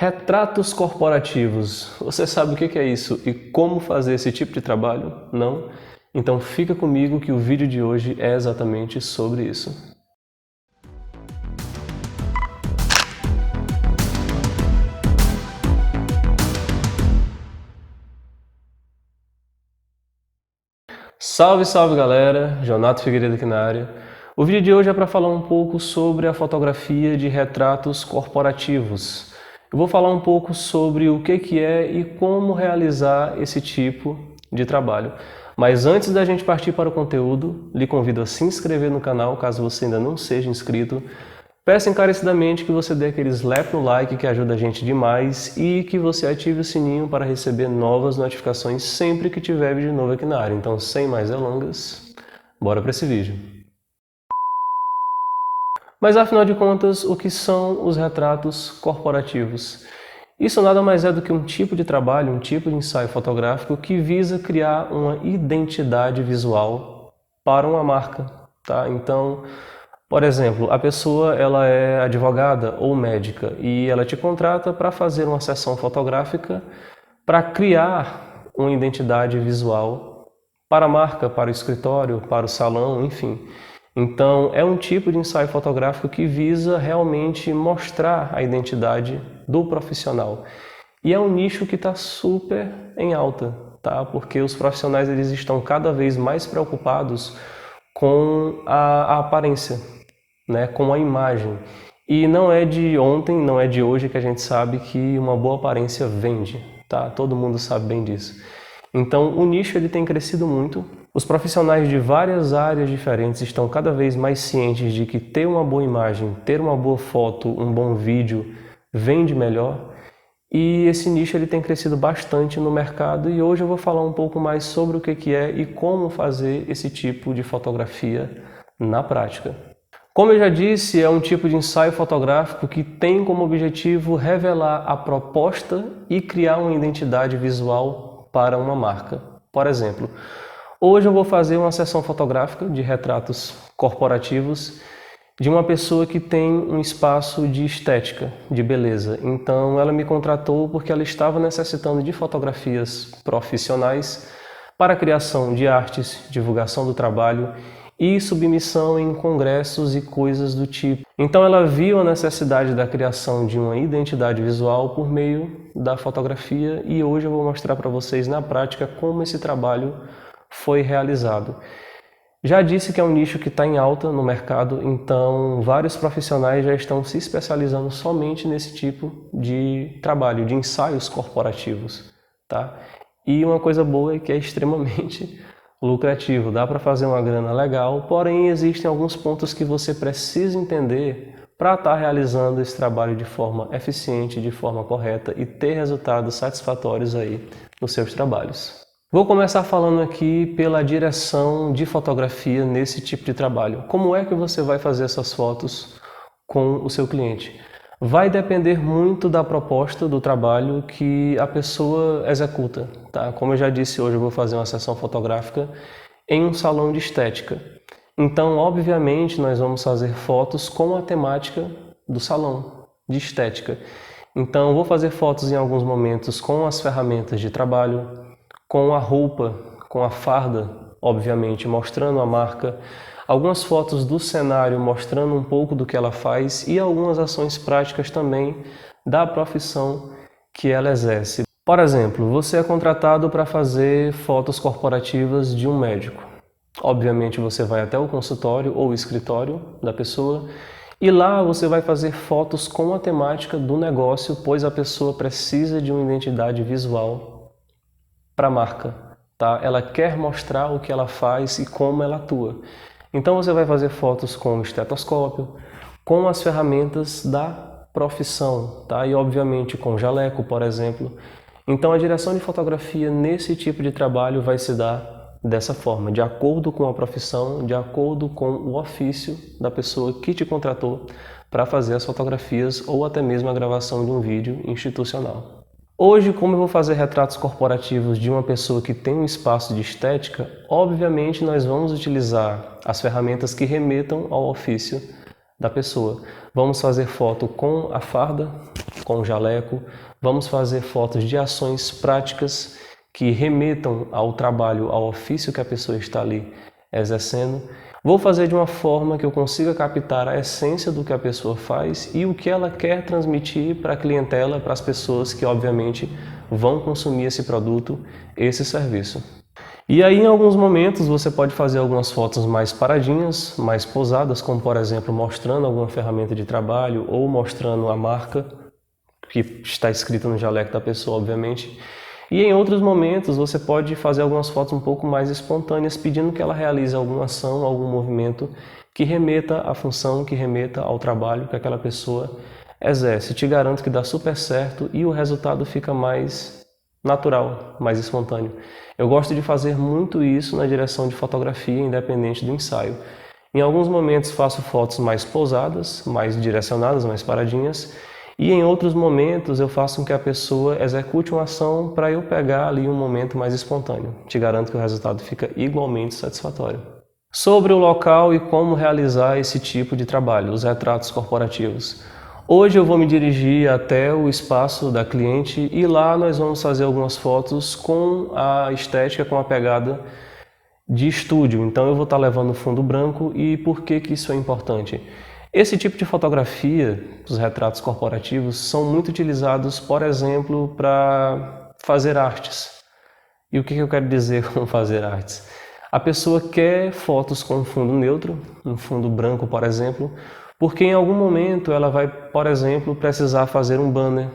Retratos corporativos. Você sabe o que é isso e como fazer esse tipo de trabalho? Não? Então fica comigo que o vídeo de hoje é exatamente sobre isso. Salve, salve galera! Jonato Figueiredo aqui na área. O vídeo de hoje é para falar um pouco sobre a fotografia de retratos corporativos. Eu vou falar um pouco sobre o que é e como realizar esse tipo de trabalho. Mas antes da gente partir para o conteúdo, lhe convido a se inscrever no canal caso você ainda não seja inscrito. Peço encarecidamente que você dê aquele slap no like que ajuda a gente demais e que você ative o sininho para receber novas notificações sempre que tiver vídeo novo aqui na área. Então, sem mais delongas, bora para esse vídeo. Mas afinal de contas, o que são os retratos corporativos? Isso nada mais é do que um tipo de trabalho, um tipo de ensaio fotográfico que visa criar uma identidade visual para uma marca, tá? Então, por exemplo, a pessoa ela é advogada ou médica e ela te contrata para fazer uma sessão fotográfica para criar uma identidade visual para a marca, para o escritório, para o salão, enfim. Então, é um tipo de ensaio fotográfico que visa realmente mostrar a identidade do profissional. E é um nicho que está super em alta, tá? Porque os profissionais eles estão cada vez mais preocupados com a aparência, né? Com a imagem. E não é de ontem, não é de hoje que a gente sabe que uma boa aparência vende, tá? Todo mundo sabe bem disso. Então, o nicho ele tem crescido muito. Os profissionais de várias áreas diferentes estão cada vez mais cientes de que ter uma boa imagem, ter uma boa foto, um bom vídeo vende melhor. E esse nicho ele tem crescido bastante no mercado e hoje eu vou falar um pouco mais sobre o que é e como fazer esse tipo de fotografia na prática. Como eu já disse, é um tipo de ensaio fotográfico que tem como objetivo revelar a proposta e criar uma identidade visual para uma marca. Por exemplo, hoje eu vou fazer uma sessão fotográfica de retratos corporativos de uma pessoa que tem um espaço de estética, de beleza. Então ela me contratou porque ela estava necessitando de fotografias profissionais para a criação de artes, divulgação do trabalho e submissão em congressos e coisas do tipo. Então ela viu a necessidade da criação de uma identidade visual por meio da fotografia e hoje eu vou mostrar para vocês na prática como esse trabalho foi realizado. Já disse que é um nicho que está em alta no mercado, então vários profissionais já estão se especializando somente nesse tipo de trabalho, de ensaios corporativos, tá? E uma coisa boa é que é extremamente lucrativo, dá para fazer uma grana legal, porém existem alguns pontos que você precisa entender para estar realizando esse trabalho de forma eficiente, de forma correta e ter resultados satisfatórios aí nos seus trabalhos. Vou começar falando aqui pela direção de fotografia nesse tipo de trabalho. Como é que você vai fazer essas fotos com o seu cliente? Vai depender muito da proposta do trabalho que a pessoa executa, tá? Como eu já disse, hoje eu vou fazer uma sessão fotográfica em um salão de estética. Então, obviamente, nós vamos fazer fotos com a temática do salão de estética. Então, eu vou fazer fotos em alguns momentos com as ferramentas de trabalho, com a roupa, com a farda, obviamente, mostrando a marca, algumas fotos do cenário mostrando um pouco do que ela faz e algumas ações práticas também da profissão que ela exerce. Por exemplo, você é contratado para fazer fotos corporativas de um médico. Obviamente você vai até o consultório ou o escritório da pessoa e lá você vai fazer fotos com a temática do negócio, pois a pessoa precisa de uma identidade visual para a marca, tá? Ela quer mostrar o que ela faz e como ela atua. Então você vai fazer fotos com o estetoscópio, com as ferramentas da profissão, tá? E obviamente com jaleco, por exemplo. Então a direção de fotografia nesse tipo de trabalho vai se dar dessa forma, de acordo com a profissão, de acordo com o ofício da pessoa que te contratou para fazer as fotografias ou até mesmo a gravação de um vídeo institucional. Hoje, como eu vou fazer retratos corporativos de uma pessoa que tem um espaço de estética, obviamente nós vamos utilizar as ferramentas que remetam ao ofício da pessoa. Vamos fazer foto com a farda, com o jaleco, vamos fazer fotos de ações práticas que remetam ao trabalho, ao ofício que a pessoa está ali exercendo. Vou fazer de uma forma que eu consiga captar a essência do que a pessoa faz e o que ela quer transmitir para a clientela, para as pessoas que obviamente vão consumir esse produto, esse serviço. E aí, em alguns momentos, você pode fazer algumas fotos mais paradinhas, mais posadas, como por exemplo, mostrando alguma ferramenta de trabalho ou mostrando a marca que está escrita no jaleco da pessoa, obviamente. E em outros momentos, você pode fazer algumas fotos um pouco mais espontâneas, pedindo que ela realize alguma ação, algum movimento que remeta à função, que remeta ao trabalho que aquela pessoa exerce. Te garanto que dá super certo e o resultado fica mais natural, mais espontâneo. Eu gosto de fazer muito isso na direção de fotografia, independente do ensaio. Em alguns momentos faço fotos mais pousadas, mais direcionadas, mais paradinhas, e em outros momentos eu faço com que a pessoa execute uma ação para eu pegar ali um momento mais espontâneo. Te garanto que o resultado fica igualmente satisfatório. Sobre o local e como realizar esse tipo de trabalho, os retratos corporativos. Hoje eu vou me dirigir até o espaço da cliente e lá nós vamos fazer algumas fotos com a estética, com a pegada de estúdio. Então eu vou estar levando fundo branco. E por que isso é importante? Esse tipo de fotografia, os retratos corporativos, são muito utilizados, por exemplo, para fazer artes. E o que eu quero dizer com fazer artes? A pessoa quer fotos com fundo neutro, um fundo branco, por exemplo, porque em algum momento ela vai, por exemplo, precisar fazer um banner,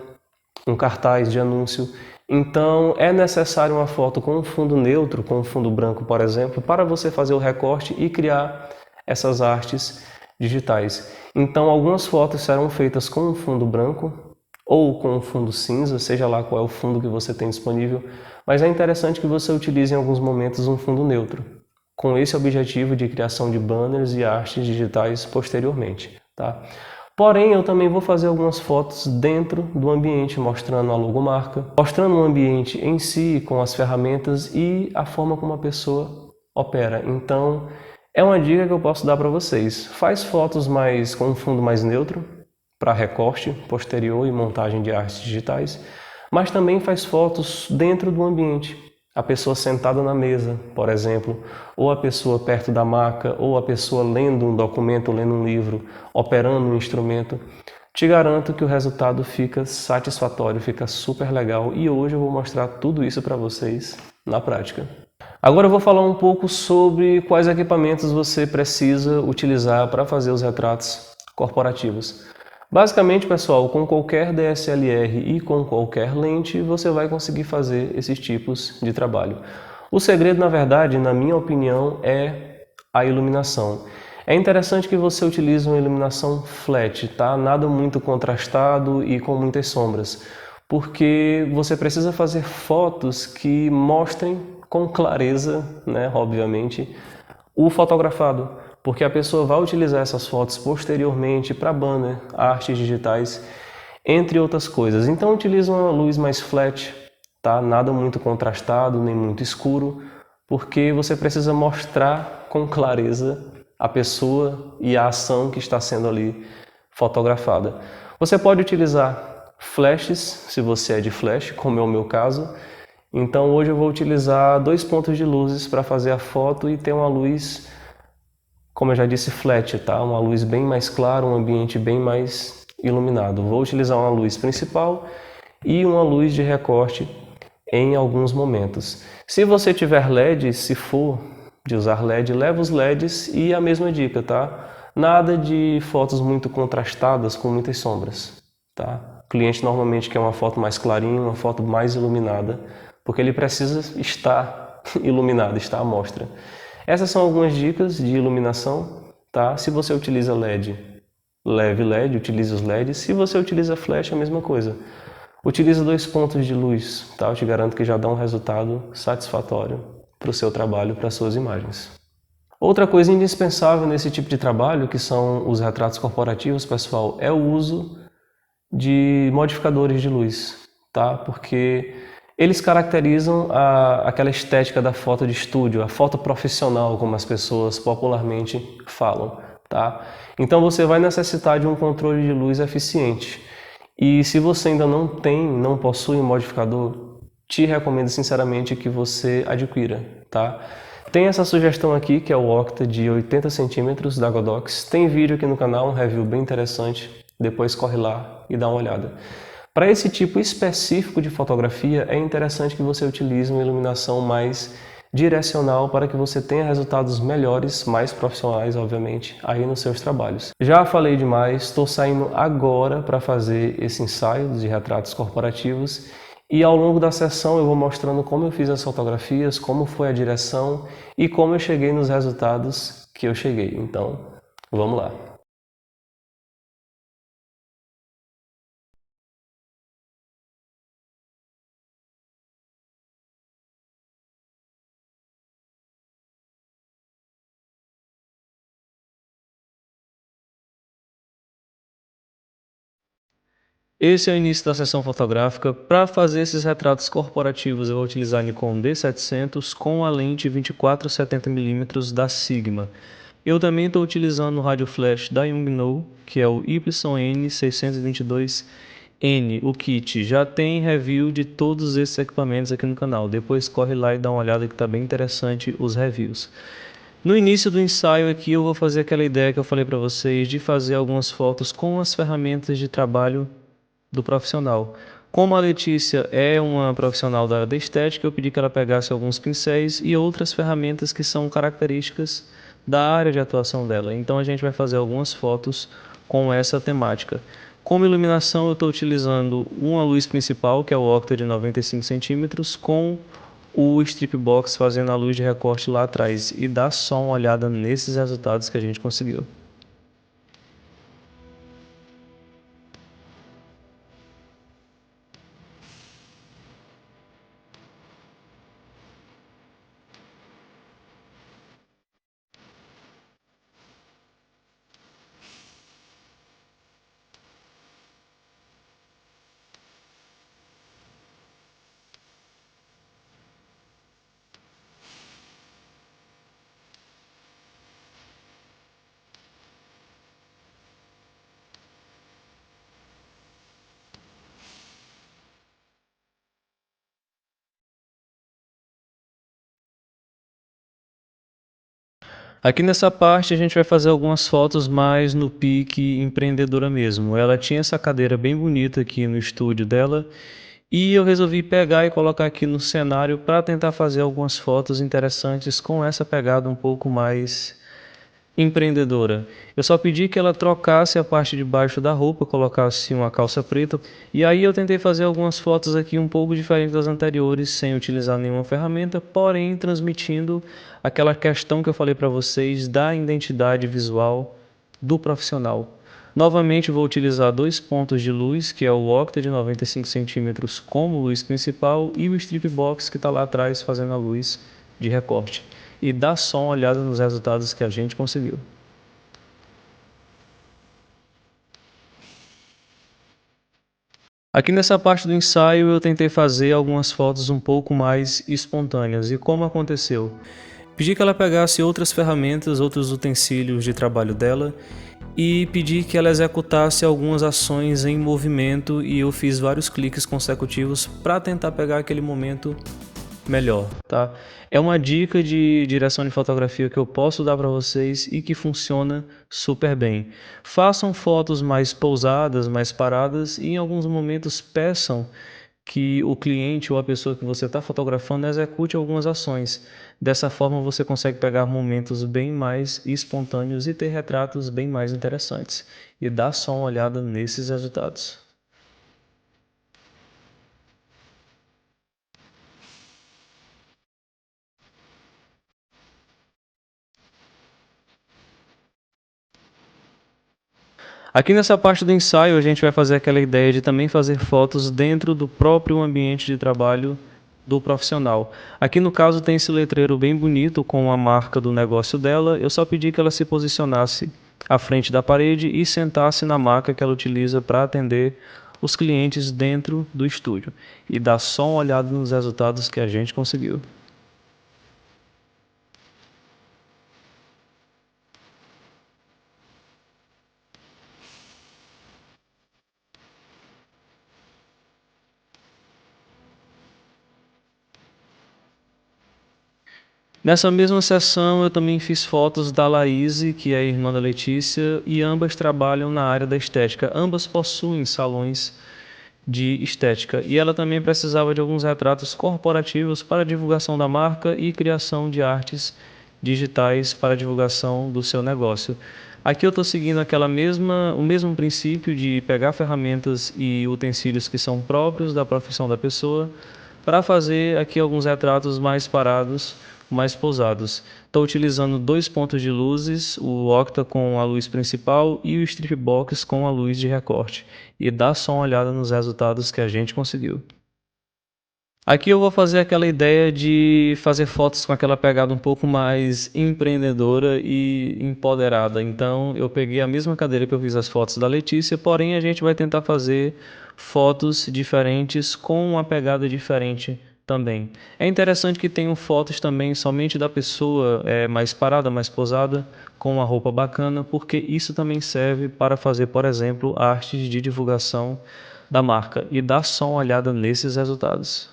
um cartaz de anúncio. Então é necessário uma foto com um fundo neutro, com um fundo branco, por exemplo, para você fazer o recorte e criar essas artes digitais. Então algumas fotos serão feitas com um fundo branco ou com um fundo cinza, seja lá qual é o fundo que você tem disponível, mas é interessante que você utilize em alguns momentos um fundo neutro, com esse objetivo de criação de banners e artes digitais posteriormente, tá? Porém, eu também vou fazer algumas fotos dentro do ambiente, mostrando a logomarca, mostrando o ambiente em si, com as ferramentas e a forma como a pessoa opera. Então, é uma dica que eu posso dar para vocês. Faz fotos com um fundo mais neutro, para recorte posterior e montagem de artes digitais, mas também faz fotos dentro do ambiente. A pessoa sentada na mesa, por exemplo, ou a pessoa perto da maca, ou a pessoa lendo um documento, lendo um livro, operando um instrumento. Te garanto que o resultado fica satisfatório, fica super legal e hoje eu vou mostrar tudo isso para vocês na prática. Agora eu vou falar um pouco sobre quais equipamentos você precisa utilizar para fazer os retratos corporativos. Basicamente, pessoal, com qualquer DSLR e com qualquer lente, você vai conseguir fazer esses tipos de trabalho. O segredo, na verdade, na minha opinião, é a iluminação. É interessante que você utilize uma iluminação flat, tá? Nada muito contrastado e com muitas sombras, porque você precisa fazer fotos que mostrem com clareza, né, obviamente, o fotografado. Porque a pessoa vai utilizar essas fotos posteriormente para banner, artes digitais, entre outras coisas. Então utilize uma luz mais flat, tá? Nada muito contrastado, nem muito escuro, porque você precisa mostrar com clareza a pessoa e a ação que está sendo ali fotografada. Você pode utilizar flashes, se você é de flash, como é o meu caso. Então hoje eu vou utilizar 2 pontos de luzes para fazer a foto e ter uma luz, como eu já disse, flat, tá? Uma luz bem mais clara, um ambiente bem mais iluminado. Vou utilizar uma luz principal e uma luz de recorte em alguns momentos. Se você tiver LED, se for de usar LED, leva os LEDs e a mesma dica, tá? Nada de fotos muito contrastadas com muitas sombras, tá? O cliente normalmente quer uma foto mais clarinha, uma foto mais iluminada, porque ele precisa estar iluminado, estar à mostra. Essas são algumas dicas de iluminação, tá? Se você utiliza LED, leve LED, utilize os LEDs. Se você utiliza flash, é a mesma coisa. Utilize 2 pontos de luz, tá? Eu te garanto que já dá um resultado satisfatório para o seu trabalho, para as suas imagens. Outra coisa indispensável nesse tipo de trabalho, que são os retratos corporativos, pessoal, é o uso de modificadores de luz, tá? Porque eles caracterizam aquela estética da foto de estúdio, a foto profissional, como as pessoas popularmente falam, tá? Então você vai necessitar de um controle de luz eficiente. E se você ainda não possui um modificador, te recomendo sinceramente que você adquira, tá? Tem essa sugestão aqui, que é o Octa de 80 centímetros da Godox. Tem vídeo aqui no canal, um review bem interessante. Depois corre lá e dá uma olhada. Para esse tipo específico de fotografia, é interessante que você utilize uma iluminação mais direcional para que você tenha resultados melhores, mais profissionais, obviamente, aí nos seus trabalhos. Já falei demais, estou saindo agora para fazer esse ensaio de retratos corporativos e ao longo da sessão eu vou mostrando como eu fiz as fotografias, como foi a direção e como eu cheguei nos resultados que eu cheguei. Então, vamos lá. Esse é o início da sessão fotográfica. Para fazer esses retratos corporativos, eu vou utilizar a Nikon D700 com a lente 24-70mm da Sigma. Eu também estou utilizando o rádio flash da Yongnuo, que é o YN622N, o kit. Já tem review de todos esses equipamentos aqui no canal. Depois corre lá e dá uma olhada que está bem interessante os reviews. No início do ensaio aqui eu vou fazer aquela ideia que eu falei para vocês de fazer algumas fotos com as ferramentas de trabalho do profissional. Como a Letícia é uma profissional da área da estética, eu pedi que ela pegasse alguns pincéis e outras ferramentas que são características da área de atuação dela. Então a gente vai fazer algumas fotos com essa temática. Como iluminação eu estou utilizando uma luz principal, que é o Octa de 95 centímetros, com o Strip Box fazendo a luz de recorte lá atrás. E dá só uma olhada nesses resultados que a gente conseguiu. Aqui nessa parte a gente vai fazer algumas fotos mais no pique empreendedora mesmo. Ela tinha essa cadeira bem bonita aqui no estúdio dela e eu resolvi pegar e colocar aqui no cenário para tentar fazer algumas fotos interessantes com essa pegada um pouco mais empreendedora. Eu só pedi que ela trocasse a parte de baixo da roupa, colocasse uma calça preta. E aí eu tentei fazer algumas fotos aqui um pouco diferentes das anteriores, sem utilizar nenhuma ferramenta, porém transmitindo aquela questão que eu falei para vocês da identidade visual do profissional. Novamente vou utilizar dois pontos de luz, que é o Octa de 95 centímetros como luz principal e o Strip Box que está lá atrás fazendo a luz de recorte. E dá só uma olhada nos resultados que a gente conseguiu. Aqui nessa parte do ensaio eu tentei fazer algumas fotos um pouco mais espontâneas. E como aconteceu? Pedi que ela pegasse outras ferramentas, outros utensílios de trabalho dela e pedi que ela executasse algumas ações em movimento e eu fiz vários cliques consecutivos para tentar pegar aquele momento melhor, tá? É uma dica de direção de fotografia que eu posso dar para vocês e que funciona super bem. Façam fotos mais pousadas, mais paradas e em alguns momentos peçam que o cliente ou a pessoa que você está fotografando execute algumas ações. Dessa forma você consegue pegar momentos bem mais espontâneos e ter retratos bem mais interessantes. E dá só uma olhada nesses resultados. Aqui nessa parte do ensaio a gente vai fazer aquela ideia de também fazer fotos dentro do próprio ambiente de trabalho do profissional. Aqui no caso tem esse letreiro bem bonito com a marca do negócio dela. Eu só pedi que ela se posicionasse à frente da parede e sentasse na maca que ela utiliza para atender os clientes dentro do estúdio. E dá só uma olhada nos resultados que a gente conseguiu. Nessa mesma sessão eu também fiz fotos da Laís, que é a irmã da Letícia, e ambas trabalham na área da estética. Ambas possuem salões de estética e ela também precisava de alguns retratos corporativos para divulgação da marca e criação de artes digitais para divulgação do seu negócio. Aqui eu estou seguindo o mesmo princípio de pegar ferramentas e utensílios que são próprios da profissão da pessoa para fazer aqui alguns retratos mais parados, mais pousados. Estou utilizando 2 pontos de luzes, o octa com a luz principal e o strip box com a luz de recorte. E dá só uma olhada nos resultados que a gente conseguiu. Aqui eu vou fazer aquela ideia de fazer fotos com aquela pegada um pouco mais empreendedora e empoderada. Então eu peguei a mesma cadeira que eu fiz as fotos da Letícia, porém a gente vai tentar fazer fotos diferentes com uma pegada diferente também. É interessante que tenham fotos também somente da pessoa mais parada, mais posada, com uma roupa bacana, porque isso também serve para fazer, por exemplo, artes de divulgação da marca. E dá só uma olhada nesses resultados.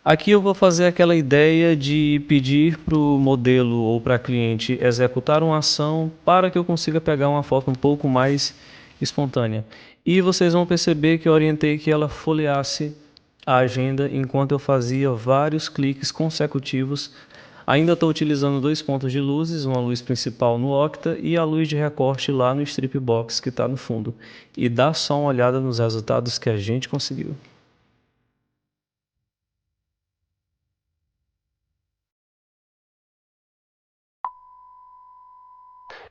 Aqui eu vou fazer aquela ideia de pedir para o modelo ou para a cliente executar uma ação para que eu consiga pegar uma foto um pouco mais espontânea. E vocês vão perceber que eu orientei que ela folheasse a agenda enquanto eu fazia vários cliques consecutivos. Ainda estou utilizando 2 pontos de luzes, uma luz principal no octa e a luz de recorte lá no strip box que está no fundo. E dá só uma olhada nos resultados que a gente conseguiu.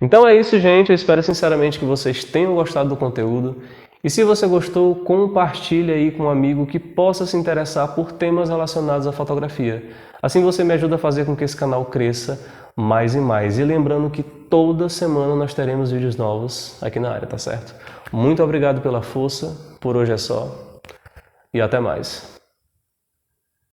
Então é isso, gente. Eu espero sinceramente que vocês tenham gostado do conteúdo. E se você gostou, compartilhe aí com um amigo que possa se interessar por temas relacionados à fotografia. Assim você me ajuda a fazer com que esse canal cresça mais e mais. E lembrando que toda semana nós teremos vídeos novos aqui na área, tá certo? Muito obrigado pela força, por hoje é só e até mais.